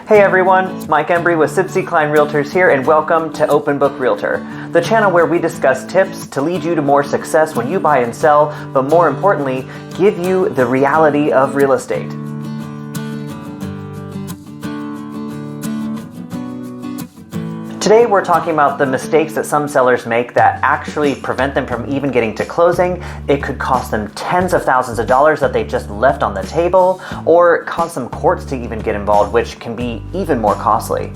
Hey everyone, Mike Embry with Sibcy Realtors here, and welcome to Open Book Realtor, the channel where we discuss tips to lead you to more success when you buy and sell, but more importantly, give you the reality of real estate. Today we're talking about the mistakes that some sellers make that actually prevent them from even getting to closing. It could cost them tens of thousands of dollars that they just left on the table, or cause some courts to even get involved, which can be even more costly.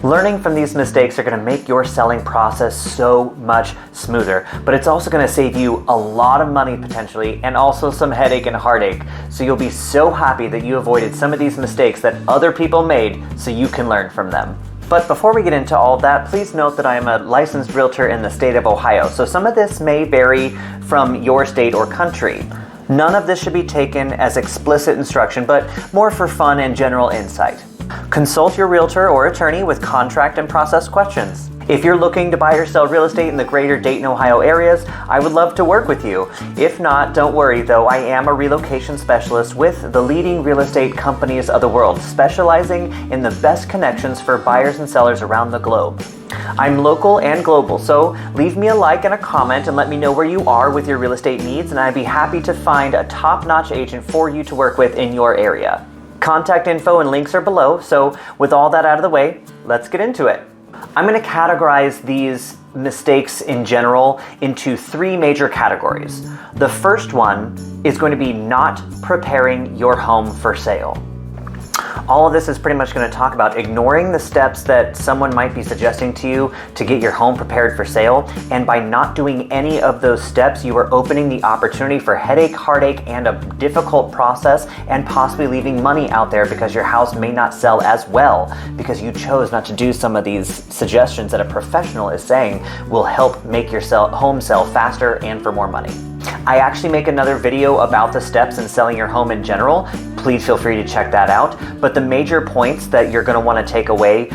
Learning from these mistakes are going to make your selling process so much smoother, but it's also going to save you a lot of money potentially, and also some headache and heartache. So you'll be so happy that you avoided some of these mistakes that other people made so you can learn from them. But before we get into all of that, please note that I am a licensed realtor in the state of Ohio, so some of this may vary from your state or country. None of this should be taken as explicit instruction, but more for fun and general insight. Consult your realtor or attorney with contract and process questions. If you're looking to buy or sell real estate in the greater Dayton, Ohio areas, I would love to work with you. If not, don't worry though, I am a relocation specialist with the leading real estate companies of the world, specializing in the best connections for buyers and sellers around the globe. I'm local and global, so leave me a like and a comment and let me know where you are with your real estate needs, and I'd be happy to find a top-notch agent for you to work with in your area. Contact info and links are below, so with all that out of the way, let's get into it. I'm going to categorize these mistakes in general into three major categories. The first one is going to be not preparing your home for sale. All of this is pretty much going to talk about ignoring the steps that someone might be suggesting to you to get your home prepared for sale, and by not doing any of those steps, you are opening the opportunity for headache, heartache, and a difficult process, and possibly leaving money out there because your house may not sell as well because you chose not to do some of these suggestions that a professional is saying will help make your home sell faster and for more money. I actually make another video about the steps in selling your home in general. Please feel free to check that out. But the major points that you're going to want to take away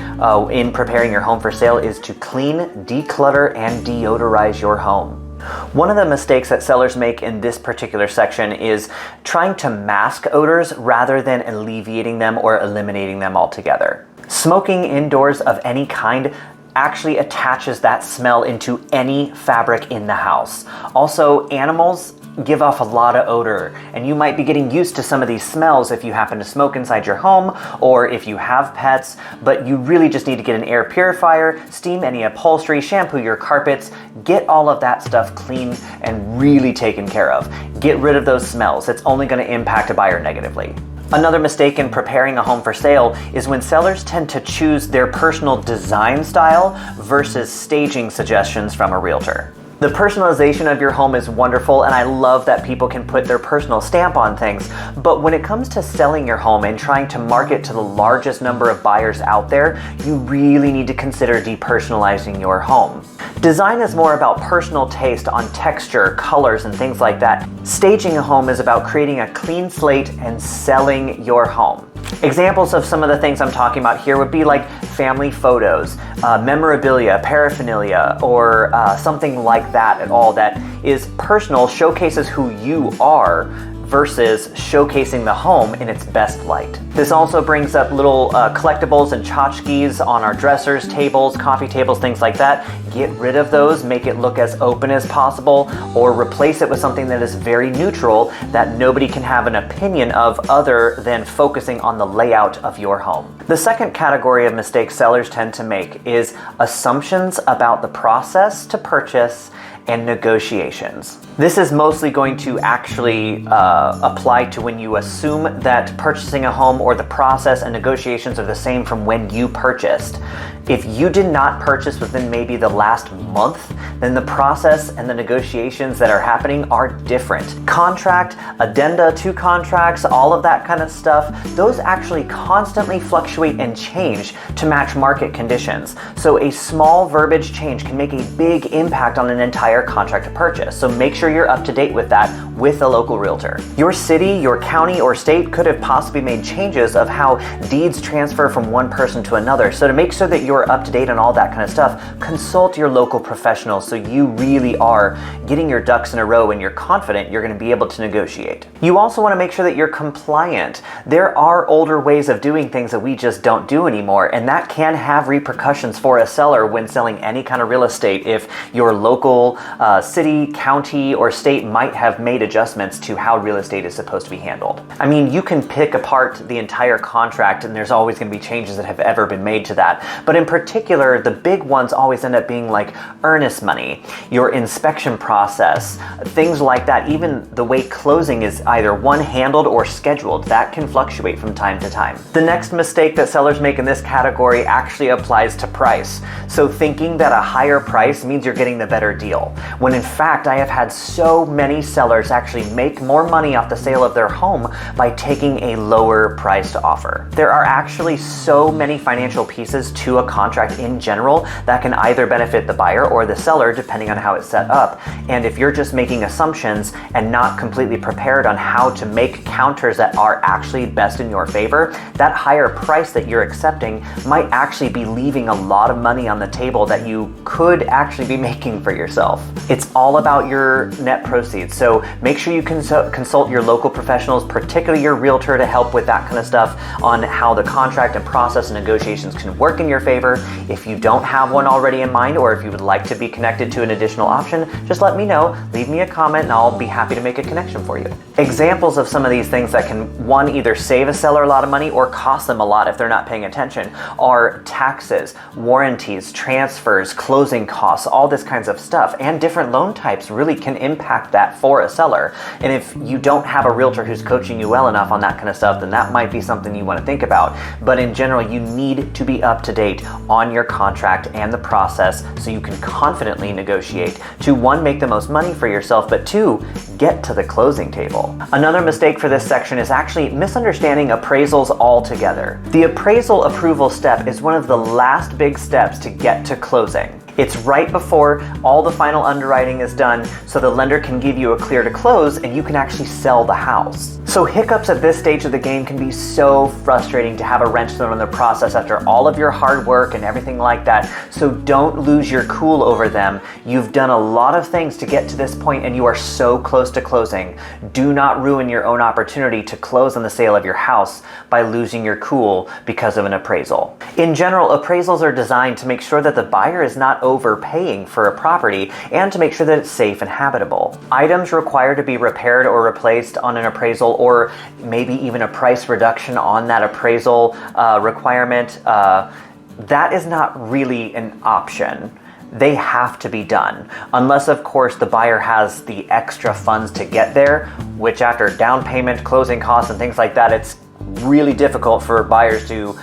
in preparing your home for sale is to clean, declutter, and deodorize your home. One of the mistakes that sellers make in this particular section is trying to mask odors rather than alleviating them or eliminating them altogether. Smoking indoors of any kind actually attaches that smell into any fabric in the house. Also, animals give off a lot of odor, and you might be getting used to some of these smells if you happen to smoke inside your home or if you have pets, but you really just need to get an air purifier, steam any upholstery, shampoo your carpets, get all of that stuff clean and really taken care of. Get rid of those smells. It's only going to impact a buyer negatively. Another mistake in preparing a home for sale is when sellers tend to choose their personal design style versus staging suggestions from a realtor. The personalization of your home is wonderful, and I love that people can put their personal stamp on things, but when it comes to selling your home and trying to market to the largest number of buyers out there, you really need to consider depersonalizing your home. Design is more about personal taste on texture, colors, and things like that. Staging a home is about creating a clean slate and selling your home. Examples of some of the things I'm talking about here would be like family photos, memorabilia, paraphernalia, or something like that at all that is personal, showcases who you are, versus showcasing the home in its best light. This also brings up little collectibles and tchotchkes on our dressers, tables, coffee tables, things like that. Get rid of those, make it look as open as possible, or replace it with something that is very neutral that nobody can have an opinion of other than focusing on the layout of your home. The second category of mistakes sellers tend to make is assumptions about the process to purchase and negotiations. This is mostly going to actually apply to when you assume that purchasing a home or the process and negotiations are the same from when you purchased. If you did not purchase within maybe the last month, then the process and the negotiations that are happening are different. Contract, addenda to contracts, all of that kind of stuff, those actually constantly fluctuate and change to match market conditions. So a small verbiage change can make a big impact on an entire contract to purchase. So make sure you're up to date with that with a local realtor. Your city, your county, or state could have possibly made changes of how deeds transfer from one person to another. So to make sure that you're up to date on all that kind of stuff, consult your local professionals so you really are getting your ducks in a row and you're confident you're going to be able to negotiate. You also want to make sure that you're compliant. There are older ways of doing things that we just don't do anymore, and that can have repercussions for a seller when selling any kind of real estate if your local city, county, or state might have made adjustments to how real estate is supposed to be handled. I mean, you can pick apart the entire contract and there's always going to be changes that have ever been made to that. But in particular, the big ones always end up being like earnest money, your inspection process, things like that. Even the way closing is either one handled or scheduled, that can fluctuate from time to time. The next mistake that sellers make in this category actually applies to price. So thinking that a higher price means you're getting the better deal, when in fact I have had so many sellers actually make more money off the sale of their home by taking a lower priced offer. There are actually so many financial pieces to a contract in general that can either benefit the buyer or the seller depending on how it's set up. And if you're just making assumptions and not completely prepared on how to make counters that are actually best in your favor, that higher price that you're accepting might actually be leaving a lot of money on the table that you could actually be making for yourself. It's all about your net proceeds. So make sure you consult your local professionals, particularly your realtor, to help with that kind of stuff on how the contract and process and negotiations can work in your favor. If you don't have one already in mind, or if you would like to be connected to an additional option, just let me know, leave me a comment, and I'll be happy to make a connection for you. Examples of some of these things that can, one, either save a seller a lot of money or cost them a lot if they're not paying attention, are taxes, warranties, transfers, closing costs, all this kinds of stuff. And different loan types really can impact that for a seller. And if you don't have a realtor who's coaching you well enough on that kind of stuff, then that might be something you want to think about. But in general, you need to be up to date on your contract and the process so you can confidently negotiate to, one, make the most money for yourself, but two, get to the closing table. Another mistake for this section is actually misunderstanding appraisals altogether. The appraisal approval step is one of the last big steps to get to closing. It's right before all the final underwriting is done, so the lender can give you a clear to close and you can actually sell the house. So hiccups at this stage of the game can be so frustrating to have a wrench thrown in the process after all of your hard work and everything like that. So don't lose your cool over them. You've done a lot of things to get to this point and you are so close to closing. Do not ruin your own opportunity to close on the sale of your house by losing your cool because of an appraisal. In general, appraisals are designed to make sure that the buyer is not overpaying for a property and to make sure that it's safe and habitable. Items required to be repaired or replaced on an appraisal, or maybe even a price reduction on that appraisal requirement, that is not really an option. They have to be done, unless of course the buyer has the extra funds to get there, which after down payment, closing costs, and things like that, it's really difficult for buyers to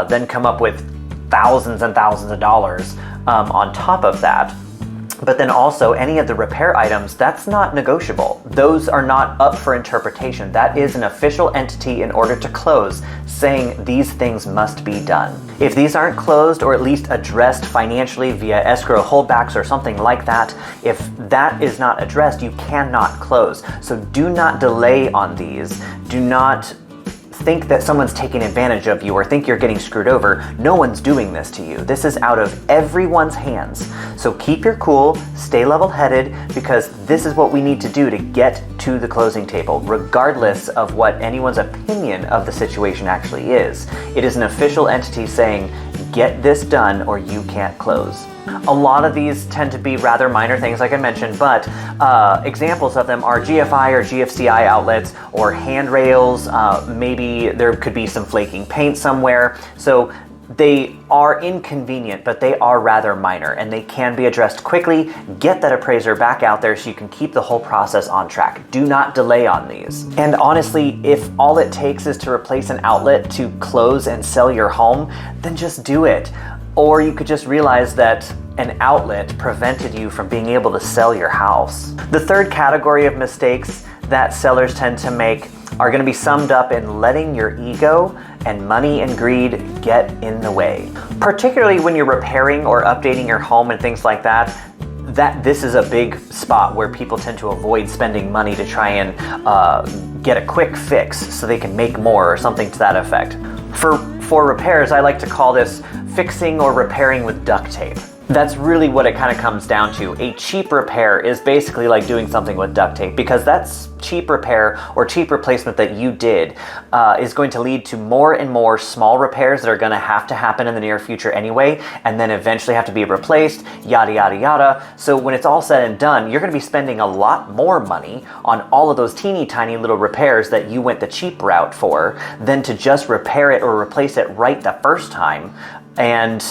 then come up with thousands and thousands of dollars on top of that. But then also any of the repair items, that's not negotiable. Those are not up for interpretation. That is an official entity in order to close, saying these things must be done. If these aren't closed or at least addressed financially via escrow holdbacks or something like that, if that is not addressed, you cannot close. So do not delay on these. Do not think that someone's taking advantage of you or think you're getting screwed over. No one's doing this to you. This is out of everyone's hands. So keep your cool, stay level-headed, because this is what we need to do to get to the closing table, regardless of what anyone's opinion of the situation actually is. It is an official entity saying, get this done or you can't close. A lot of these tend to be rather minor things, like I mentioned, but examples of them are GFI or GFCI outlets or handrails. Maybe there could be some flaking paint somewhere. So they are inconvenient, but they are rather minor and they can be addressed quickly. Get that appraiser back out there so you can keep the whole process on track. Do not delay on these. And honestly, if all it takes is to replace an outlet to close and sell your home, then just do it. Or you could just realize that an outlet prevented you from being able to sell your house. The third category of mistakes that sellers tend to make are going to be summed up in letting your ego and money and greed get in the way. Particularly when you're repairing or updating your home and things like that, this is a big spot where people tend to avoid spending money to try and get a quick fix so they can make more or something to that effect. For repairs, I like to call this fixing or repairing with duct tape. That's really what it kind of comes down to. A cheap repair is basically like doing something with duct tape, because that's cheap repair or cheap replacement that you did is going to lead to more and more small repairs that are going to happen in the near future anyway, and then eventually have to be replaced, yada, yada, yada. So when it's all said and done, you're going to be spending a lot more money on all of those teeny tiny little repairs that you went the cheap route for than to just repair it or replace it right the first time. And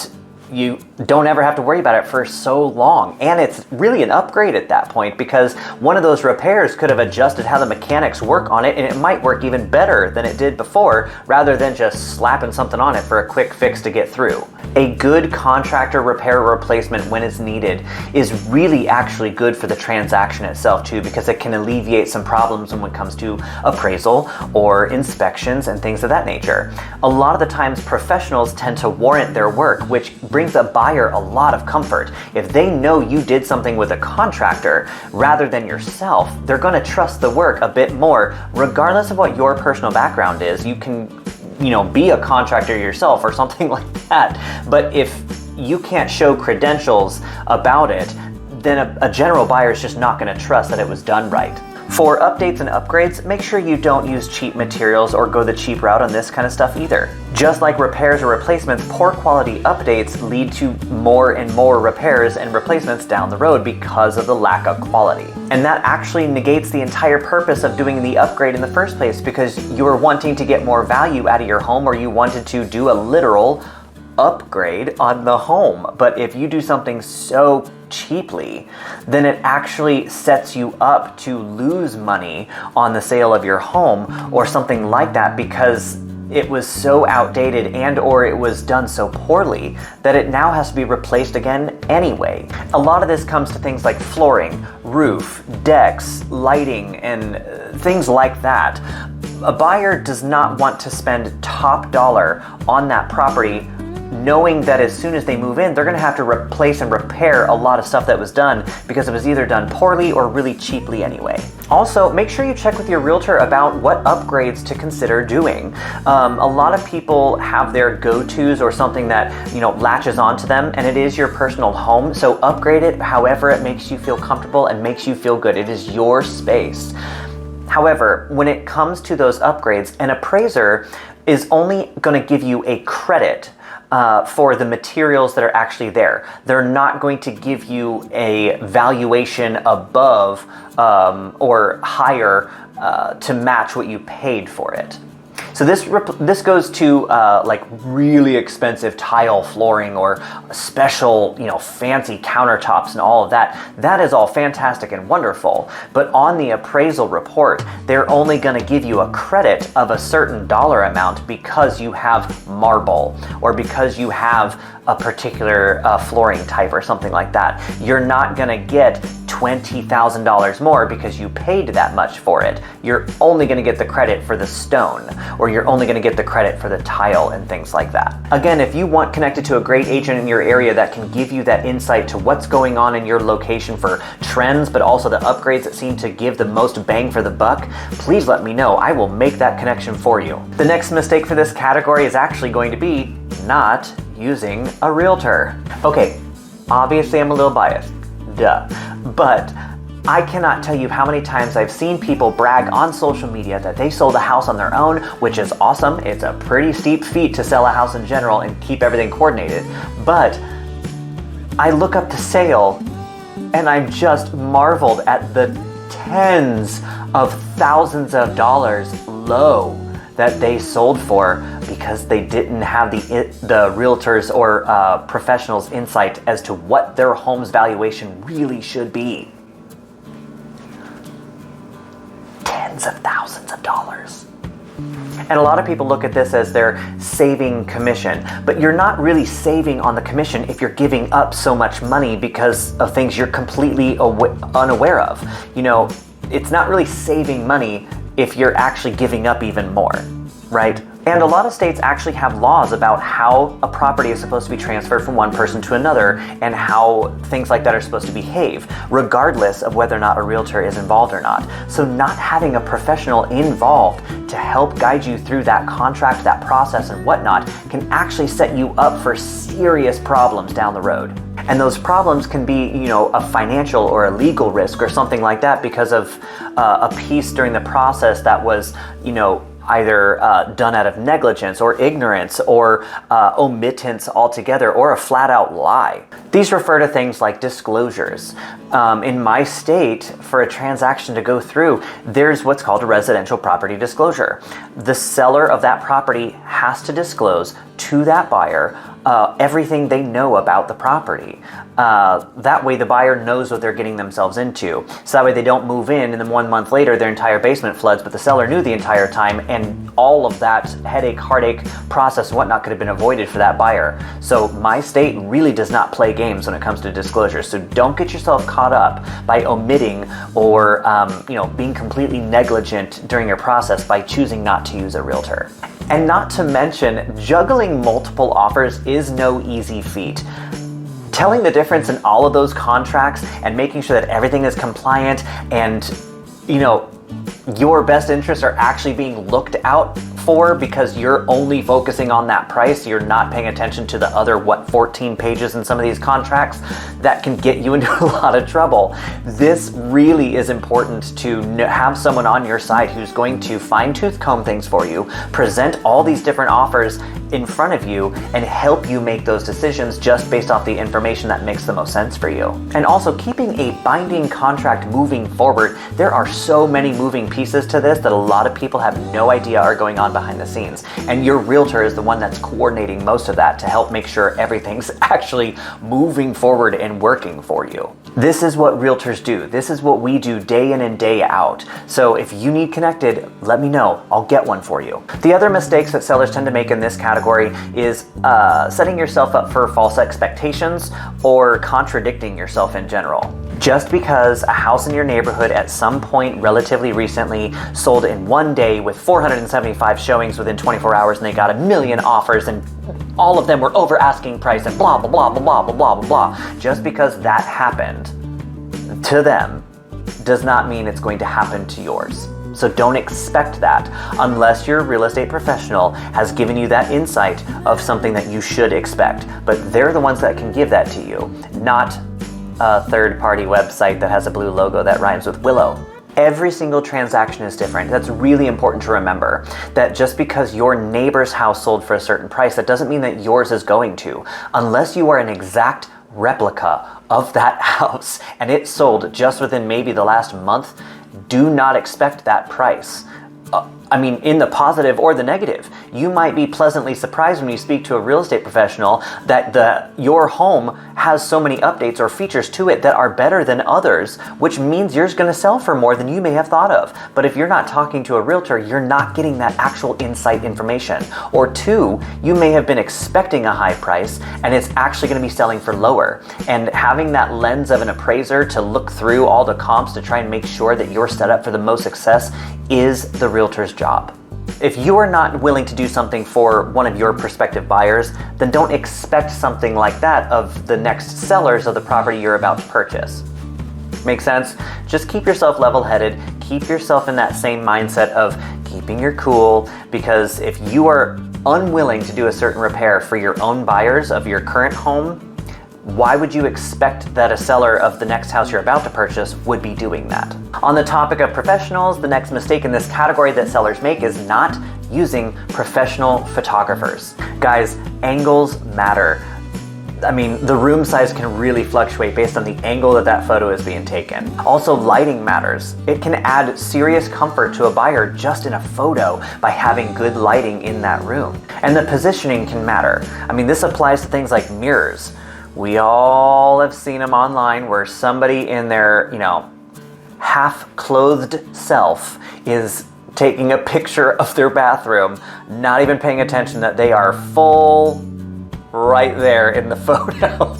you don't ever have to worry about it for so long. And it's really an upgrade at that point, because one of those repairs could have adjusted how the mechanics work on it, and it might work even better than it did before, rather than just slapping something on it for a quick fix to get through. A good contractor repair or replacement when it's needed is really actually good for the transaction itself too, because it can alleviate some problems when it comes to appraisal or inspections and things of that nature. A lot of the times professionals tend to warrant their work, which brings a buyer a lot of comfort. If they know you did something with a contractor rather than yourself, they're going to trust the work a bit more, regardless of what your personal background is. You can, be a contractor yourself or something like that. But if you can't show credentials about it, then a general buyer is just not going to trust that it was done right. For updates and upgrades, make sure you don't use cheap materials or go the cheap route on this kind of stuff either. Just like repairs or replacements, poor quality updates lead to more and more repairs and replacements down the road because of the lack of quality. And that actually negates the entire purpose of doing the upgrade in the first place, because you were wanting to get more value out of your home, or you wanted to do a literal upgrade on the home. But if you do something so cheaply, then it actually sets you up to lose money on the sale of your home or something like that, because it was so outdated and or it was done so poorly that it now has to be replaced again anyway. A lot of this comes to things like flooring, roof, decks, lighting, and things like that. A buyer does not want to spend top dollar on that property, knowing that as soon as they move in, they're going to have to replace and repair a lot of stuff that was done because it was either done poorly or really cheaply anyway. Also, make sure you check with your realtor about what upgrades to consider doing. A lot of people have their go-tos or something that, latches onto them, and it is your personal home, so upgrade it however it makes you feel comfortable and makes you feel good. It is your space. However, when it comes to those upgrades, an appraiser is only going to give you a credit for the materials that are actually there. They're not going to give you a valuation above or higher to match what you paid for it. So this goes to like really expensive tile flooring or special, fancy countertops and all of that. That is all fantastic and wonderful. But on the appraisal report, they're only going to give you a credit of a certain dollar amount because you have marble or because you have a particular flooring type or something like that. You're not going to get $20,000 more because you paid that much for it. You're only going to get the credit for the stone, or you're only going to get the credit for the tile and things like that. Again, if you want connected to a great agent in your area that can give you that insight to what's going on in your location for trends, but also the upgrades that seem to give the most bang for the buck, please let me know. I will make that connection for you. The next mistake for this category is actually going to be not using a realtor. Okay, obviously I'm a little biased, duh, but I cannot tell you how many times I've seen people brag on social media that they sold a house on their own, which is awesome. It's a pretty steep feat to sell a house in general and keep everything coordinated. But I look up the sale and I'm just marveled at the tens of thousands of dollars low that they sold for because they didn't have the realtors or professionals' insight as to what their home's valuation really should be. Tens of thousands of dollars. And a lot of people look at this as they're saving commission, but you're not really saving on the commission if you're giving up so much money because of things you're completely unaware of. It's not really saving money if you're actually giving up even more, right? And a lot of states actually have laws about how a property is supposed to be transferred from one person to another and how things like that are supposed to behave, regardless of whether or not a realtor is involved or not. So not having a professional involved to help guide you through that contract, that process and whatnot can actually set you up for serious problems down the road. And those problems can be, a financial or a legal risk or something like that because of a piece during the process that was, either done out of negligence or ignorance or omittance altogether, or a flat out lie. These refer to things like disclosures. In my state, for a transaction to go through, there's what's called a residential property disclosure. The seller of that property has to disclose to that buyer everything they know about the property. That way the buyer knows what they're getting themselves into. So that way they don't move in and then 1 month later their entire basement floods, but the seller knew the entire time, and all of that headache, heartache process and whatnot could have been avoided for that buyer. So my state really does not play games when it comes to disclosure. So don't get yourself caught up by omitting or being completely negligent during your process by choosing not to use a realtor. And not to mention, juggling multiple offers is no easy feat. Telling the difference in all of those contracts and making sure that everything is compliant and, your best interests are actually being looked out for because you're only focusing on that price, you're not paying attention to the other 14 pages in some of these contracts, that can get you into a lot of trouble. This really is important to have someone on your side who's going to fine-tooth comb things for you, present all these different offers in front of you, and help you make those decisions just based off the information that makes the most sense for you. And also, keeping a binding contract moving forward, there are so many moving pieces to this that a lot of people have no idea are going on behind the scenes. And your realtor is the one that's coordinating most of that to help make sure everything's actually moving forward and working for you. This is what realtors do. This is what we do day in and day out. So if you need connected, let me know. I'll get one for you. The other mistakes that sellers tend to make in this category is setting yourself up for false expectations or contradicting yourself in general. Just because a house in your neighborhood at some point relatively recently sold in one day with 475 showings within 24 hours and they got 1 million offers and all of them were over asking price and blah, blah, blah, blah, blah, blah, blah, blah, blah. Just because that happened to them does not mean it's going to happen to yours. So don't expect that unless your real estate professional has given you that insight of something that you should expect. But they're the ones that can give that to you, not a third-party website that has a blue logo that rhymes with willow. Every single transaction is different. That's really important to remember, that just because your neighbor's house sold for a certain price, that doesn't mean that yours is going to. Unless you are an exact replica of that house and it sold just within maybe the last month, do not expect that price. In the positive or the negative. You might be pleasantly surprised when you speak to a real estate professional that your home has so many updates or features to it that are better than others, which means yours going to sell for more than you may have thought of. But if you're not talking to a realtor, you're not getting that actual insight information. Or two, you may have been expecting a high price and it's actually going to be selling for lower. And having that lens of an appraiser to look through all the comps to try and make sure that you're set up for the most success is the realtor's job. If you are not willing to do something for one of your prospective buyers, then don't expect something like that of the next sellers of the property you're about to purchase. Make sense? Just keep yourself level-headed, keep yourself in that same mindset of keeping your cool, because if you are unwilling to do a certain repair for your own buyers of your current home, why would you expect that a seller of the next house you're about to purchase would be doing that? On the topic of professionals, the next mistake in this category that sellers make is not using professional photographers. Guys, angles matter. The room size can really fluctuate based on the angle that photo is being taken. Also, lighting matters. It can add serious comfort to a buyer just in a photo by having good lighting in that room. And the positioning can matter. This applies to things like mirrors. We all have seen them online where somebody in their, half-clothed self is taking a picture of their bathroom, not even paying attention that they are full right there in the photo.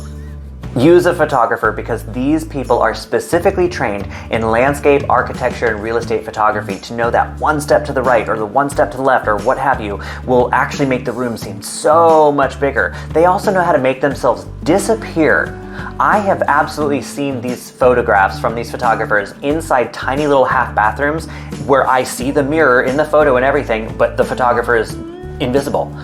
Use a photographer, because these people are specifically trained in landscape, architecture, and real estate photography to know that one step to the right or the one step to the left or what have you will actually make the room seem so much bigger. They also know how to make themselves disappear. I have absolutely seen these photographs from these photographers inside tiny little half bathrooms where I see the mirror in the photo and everything, but the photographer is invisible.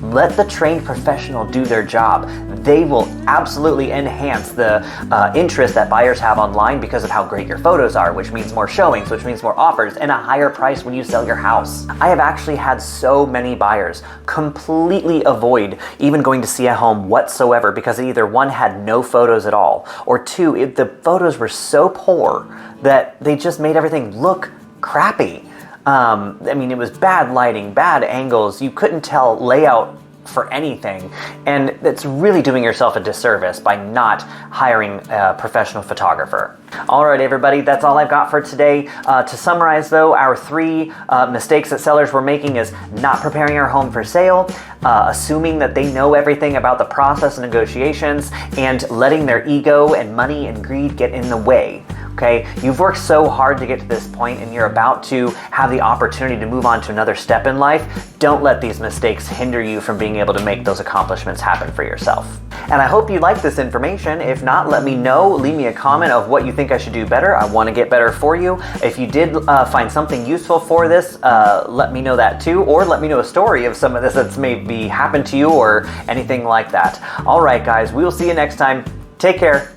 Let the trained professional do their job. They will absolutely enhance the interest that buyers have online because of how great your photos are, which means more showings, which means more offers, and a higher price when you sell your house. I have actually had so many buyers completely avoid even going to see a home whatsoever because either one had no photos at all, or two, the photos were so poor that they just made everything look crappy. I mean, it was bad lighting, bad angles, you couldn't tell layout for anything, and it's really doing yourself a disservice by not hiring a professional photographer. All right, everybody, that's all I've got for today. To summarize though, our 3 mistakes that sellers were making is not preparing our home for sale, assuming that they know everything about the process and negotiations, and letting their ego and money and greed get in the way. Okay, you've worked so hard to get to this point and you're about to have the opportunity to move on to another step in life. Don't let these mistakes hinder you from being able to make those accomplishments happen for yourself. And I hope you like this information. If not, let me know. Leave me a comment of what you think I should do better. I want to get better for you. If you did find something useful for this, let me know that too, or let me know a story of some of this that's maybe happened to you or anything like that. All right, guys, we will see you next time. Take care.